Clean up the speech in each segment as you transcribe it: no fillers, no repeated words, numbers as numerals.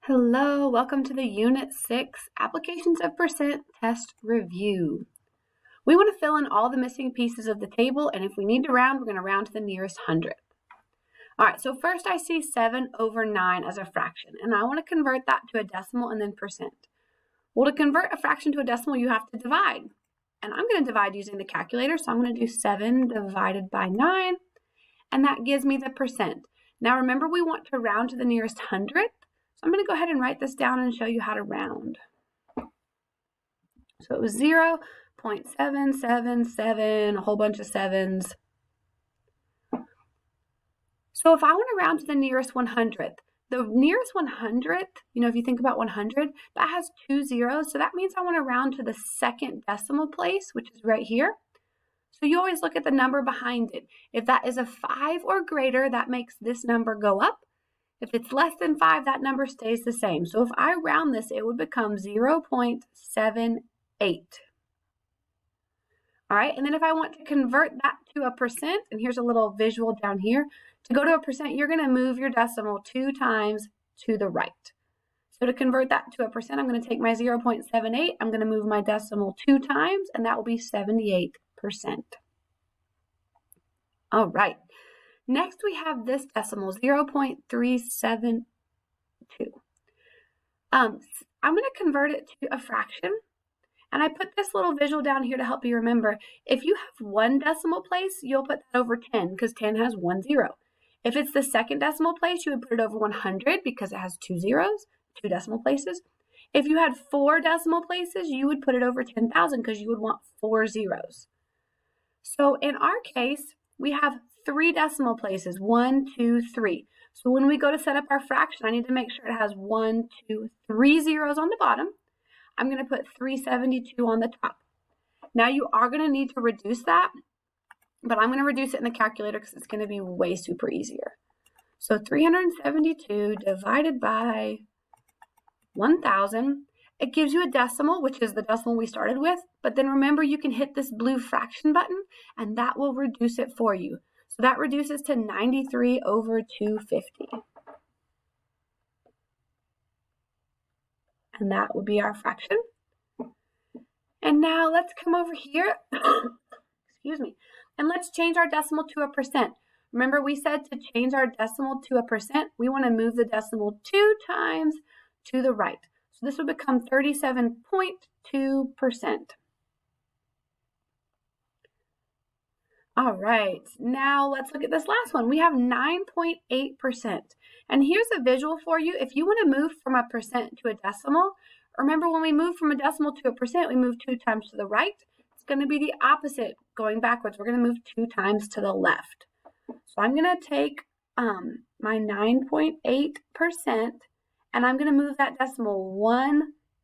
Hello, welcome to the Unit 6 Applications of Percent Test Review. We want to fill in all the missing pieces of the table, and if we need to round, we're going to round to the nearest hundredth. All right, so first I see 7/9 as a fraction, and I want to convert that to a decimal and then percent. Well, to convert a fraction to a decimal, you have to divide. And I'm going to divide using the calculator, so I'm going to do 7 divided by 9, and that gives me the percent. Now remember, we want to round to the nearest hundredth. I'm going to go ahead and write this down and show you how to round. So it was 0.777, a whole bunch of sevens. So if I want to round to the nearest 100th, the nearest 100th, if you think about 100, that has 2 zeros. So that means I want to round to the second decimal place, which is right here. So you always look at the number behind it. If that is a 5 or greater, that makes this number go up. If it's less than 5, that number stays the same. So if I round this, it would become 0.78. All right, and then if I want to convert that to a percent, and here's a little visual down here, to go to a percent, you're going to move your decimal 2 times to the right. So to convert that to a percent, I'm going to take my 0.78, I'm going to move my decimal 2 times, and that will be 78%. All right. Next, we have this decimal, 0.372. I'm going to convert it to a fraction, and I put this little visual down here to help you remember. If you have one decimal place, you'll put that over 10 because 10 has 1 0. If it's the second decimal place, you would put it over 100 because it has 2 zeros, 2 decimal places. If you had 4 decimal places, you would put it over 10,000 because you would want 4 zeros. So in our case, we have 3 decimal places, 1, 2, 3. So when we go to set up our fraction, I need to make sure it has 1, 2, 3 zeros on the bottom. I'm going to put 372 on the top. Now you are going to need to reduce that, but I'm going to reduce it in the calculator because it's going to be way super easier. So 372 divided by 1,000. It gives you a decimal, which is the decimal we started with, but then remember you can hit this blue fraction button and that will reduce it for you. So that reduces to 93/250. And that would be our fraction. And now let's come over here, excuse me, and let's change our decimal to a percent. Remember we said to change our decimal to a percent, we want to move the decimal 2 times to the right. So this would become 37.2%. All right, now let's look at this last one. We have 9.8%. And here's a visual for you. If you want to move from a percent to a decimal, remember when we move from a decimal to a percent, we move 2 times to the right. It's going to be the opposite going backwards. We're going to move 2 times to the left. So I'm going to take my 9.8% and I'm going to move that decimal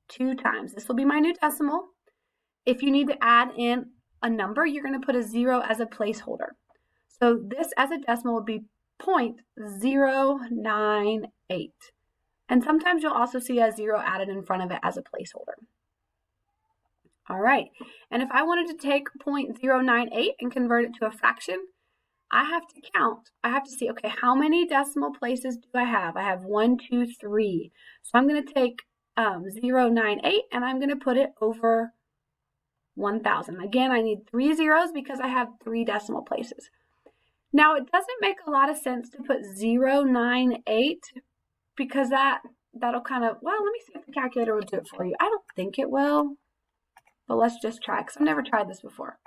2 times. This will be my new decimal. If you need to add in a number, you're going to put a 0 as a placeholder. So this as a decimal would be 0.098. And sometimes you'll also see a 0 added in front of it as a placeholder. All right, and if I wanted to take 0.098 and convert it to a fraction, I have to count. I have to see, okay, how many decimal places do I have? I have 1, 2, 3. So I'm going to take 0.098 and I'm going to put it over 1,000. Again, I need 3 zeros because I have 3 decimal places. Now, it doesn't make a lot of sense to put 0.098 because that'll kind of, well, let me see if the calculator will do it for you. I don't think it will, but let's just try because I've never tried this before.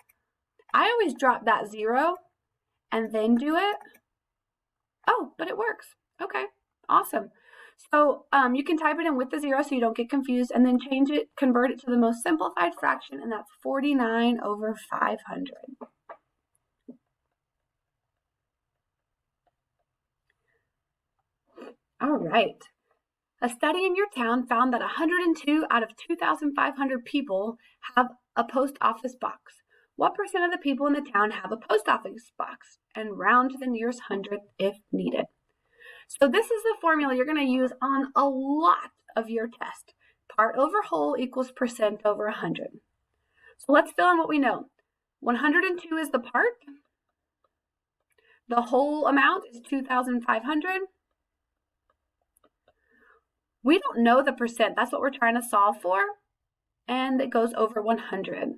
I always drop that 0 and then do it. Oh, but it works. Okay, awesome. So you can type it in with the 0 so you don't get confused and then change it, convert it to the most simplified fraction, and that's 49/500. All right. A study in your town found that 102 out of 2,500 people have a post office box. What percent of the people in the town have a post office box? And round to the nearest hundredth if needed. So this is the formula you're going to use on a lot of your test. Part over whole equals percent over 100. So let's fill in what we know. 102 is the part. The whole amount is 2,500. We don't know the percent. That's what we're trying to solve for. And it goes over 100.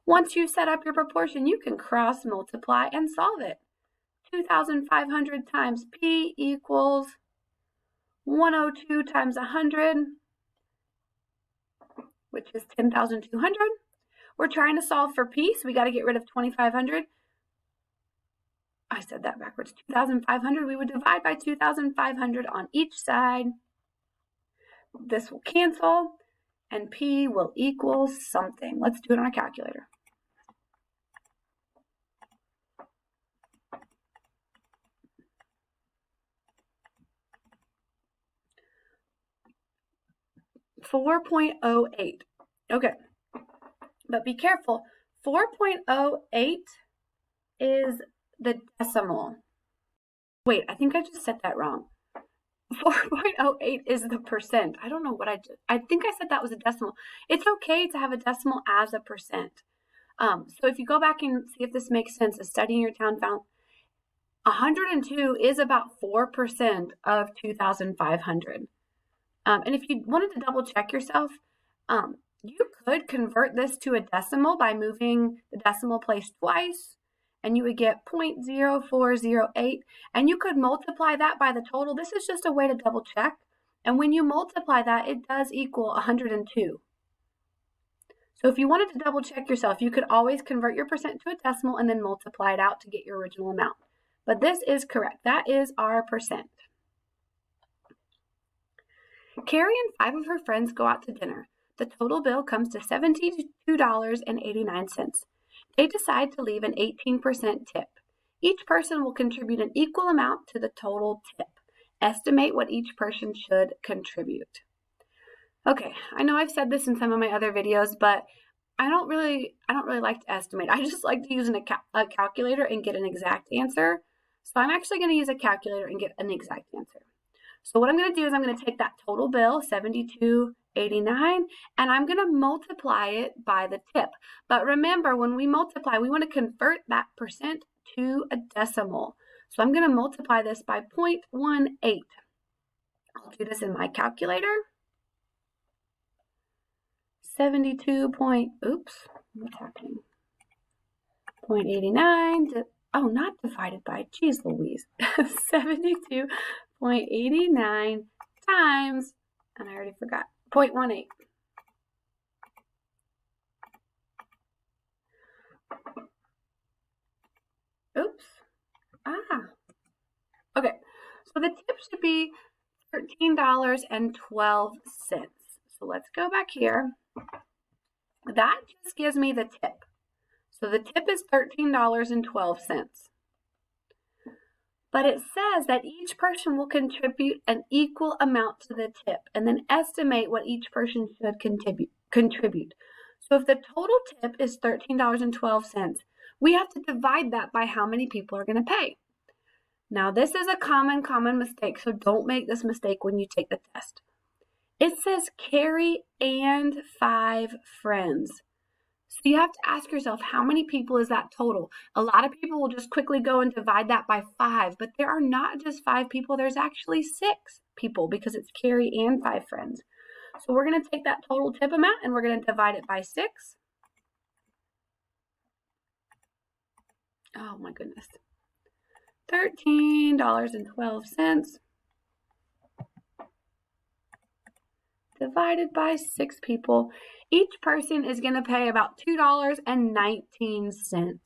Once you set up your proportion, you can cross multiply and solve it. 2,500 times P equals 102 times 100, which is 10,200. We're trying to solve for P, so we got to get rid of 2,500. I said that backwards. 2,500. We would divide by 2,500 on each side. This will cancel, and P will equal something. Let's do it on a calculator. .08. Okay, but be careful. 4.08 is the decimal. Wait, I think I just said that wrong. 4.08 is the percent. I don't know what I did. I think I said that was a decimal. It's okay to have a decimal as a percent. So if you go back and see if this makes sense, a study in your town found 102 is about 4% of 2,500. And if you wanted to double check yourself, you could convert this to a decimal by moving the decimal place twice, and you would get 0.0408, and you could multiply that by the total. This is just a way to double check. And when you multiply that, it does equal 102. So if you wanted to double check yourself, you could always convert your percent to a decimal and then multiply it out to get your original amount. But this is correct. That is our percent. Carrie and 5 of her friends go out to dinner. The total bill comes to $72.89. They decide to leave an 18% tip. Each person will contribute an equal amount to the total tip. Estimate what each person should contribute. Okay, I know I've said this in some of my other videos, but I don't really like to estimate. I just like to use a calculator and get an exact answer. So I'm actually going to use a calculator and get an exact answer. So what I'm going to do is I'm going to take that total bill, $72.89, and I'm going to multiply it by the tip. But remember, when we multiply, we want to convert that percent to a decimal. So I'm going to multiply this by 0.18. I'll do this in my calculator. 72 point, oops, what's happening? 0.89, not divided by, geez Louise, 72.89 times, and I already forgot, 0.18. Oops. Okay, so the tip should be $13.12. So let's go back here. That just gives me the tip. So the tip is $13.12. But it says that each person will contribute an equal amount to the tip and then estimate what each person should contribute. So if the total tip is $13.12, we have to divide that by how many people are going to pay. Now, this is a common mistake, so don't make this mistake when you take the test. It says Carrie and 5 friends. So you have to ask yourself, how many people is that total? A lot of people will just quickly go and divide that by 5, but there are not just 5 people. There's actually 6 people because it's Carrie and 5 friends. So we're going to take that total tip amount and we're going to divide it by 6. Oh my goodness. $13.12 divided by 6 people. Each person is going to pay about $2.19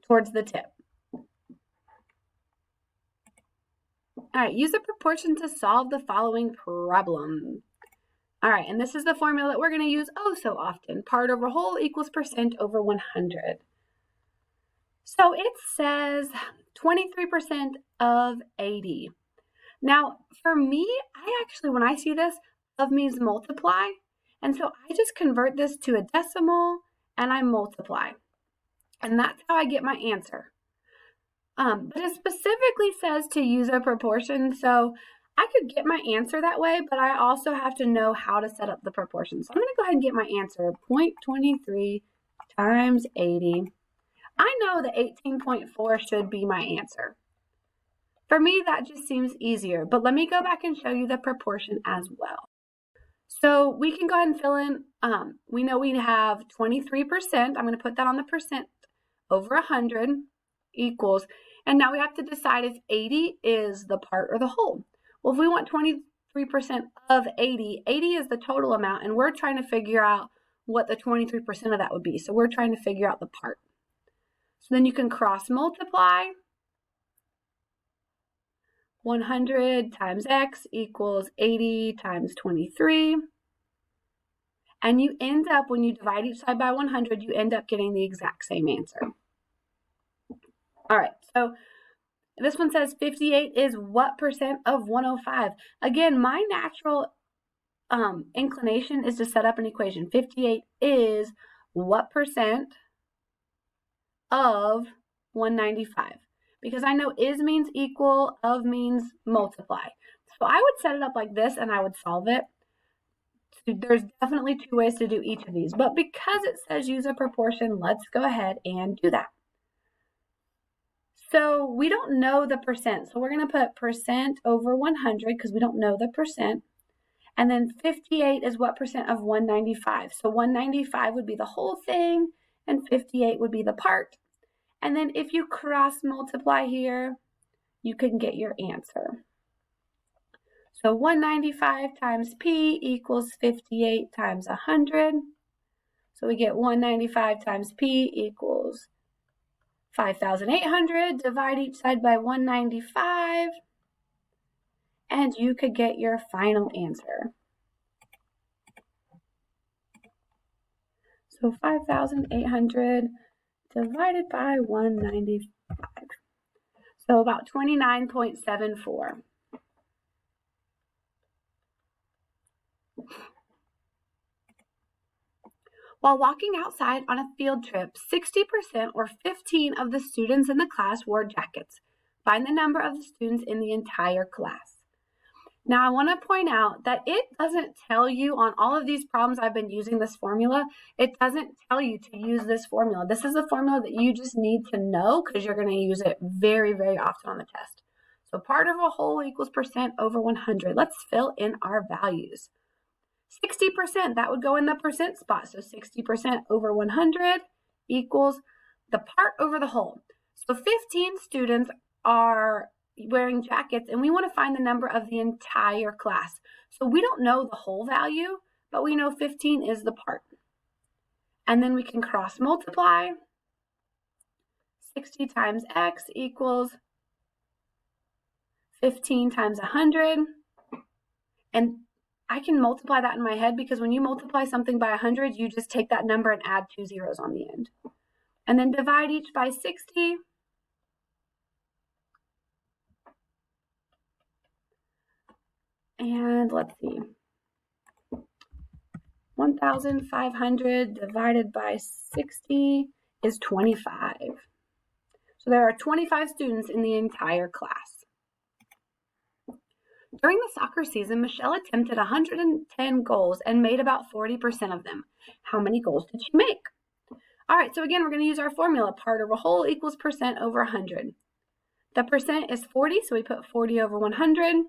towards the tip. All right, use a proportion to solve the following problem. All right, and this is the formula that we're going to use oh so often. Part over whole equals percent over 100. So it says 23% of 80. Now, for me, I actually, when I see this, of means multiply. And so I just convert this to a decimal and I multiply. And that's how I get my answer. But it specifically says to use a proportion. So I could get my answer that way, but I also have to know how to set up the proportion. So I'm going to go ahead and get my answer, 0.23 times 80. I know that 18.4 should be my answer. For me, that just seems easier, but let me go back and show you the proportion as well. So we can go ahead and fill in, we know we have 23%, I'm going to put that on the percent, over 100 equals, and now we have to decide if 80 is the part or the whole. Well, if we want 23% of 80, 80 is the total amount, and we're trying to figure out what the 23% of that would be. So we're trying to figure out the part. So then you can cross multiply. 100 times x equals 80 times 23. And you end up, when you divide each side by 100, you end up getting the exact same answer. All right, so this one says 58 is what percent of 105? Again, my natural inclination is to set up an equation. 58 is what percent of 195? Because I know is means equal, of means multiply. So I would set it up like this and I would solve it. There's definitely two ways to do each of these, but because it says use a proportion, let's go ahead and do that. So we don't know the percent, so we're going to put percent over 100 because we don't know the percent. And then 58 is what percent of 195? So 195 would be the whole thing, and 58 would be the part. And then if you cross multiply here, you can get your answer. So 195 times P equals 58 times 100. So we get 195 times P equals 5,800. Divide each side by 195. And you could get your final answer. So 5,800 divided by 195. So about 29.74. While walking outside on a field trip, 60% or 15 of the students in the class wore jackets. Find the number of the students in the entire class. Now, I want to point out that it doesn't tell you on all of these problems I've been using this formula. It doesn't tell you to use this formula. This is a formula that you just need to know because you're going to use it very, very often on the test. So part of a whole equals percent over 100. Let's fill in our values. 60%, that would go in the percent spot. So 60% over 100 equals the part over the whole. So 15 students are wearing jackets, and we want to find the number of the entire class. So we don't know the whole value, but we know 15 is the part. And then we can cross multiply. 60 times x equals 15 times 100. And I can multiply that in my head because when you multiply something by 100, you just take that number and add 2 zeros on the end. And then divide each by 60. And let's see, 1,500 divided by 60 is 25. So there are 25 students in the entire class. During the soccer season, Michelle attempted 110 goals and made about 40% of them. How many goals did she make? All right, so again, we're going to use our formula. Part over whole equals percent over 100. The percent is 40, so we put 40 over 100.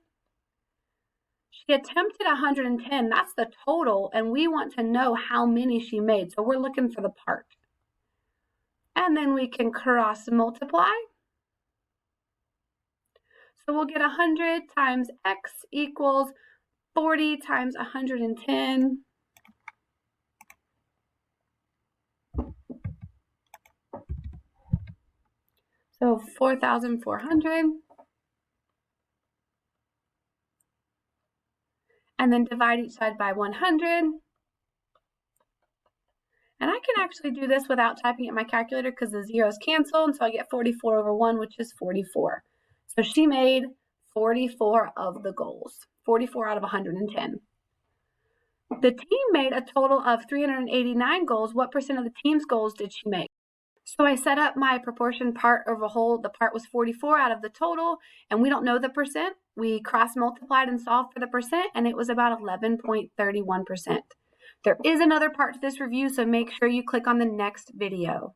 She attempted 110, that's the total, and we want to know how many she made, so we're looking for the part. And then we can cross multiply. So we'll get 100 times x equals 40 times 110. So 4,400. And then divide each side by 100. And I can actually do this without typing it in my calculator because the zeros cancel, and so I get 44 over 1, which is 44. So she made 44 of the goals, 44 out of 110. The team made a total of 389 goals. What percent of the team's goals did she make? So I set up my proportion part over whole. The part was 44 out of the total, and we don't know the percent. We cross-multiplied and solved for the percent, and it was about 11.31%. There is another part to this review, so make sure you click on the next video.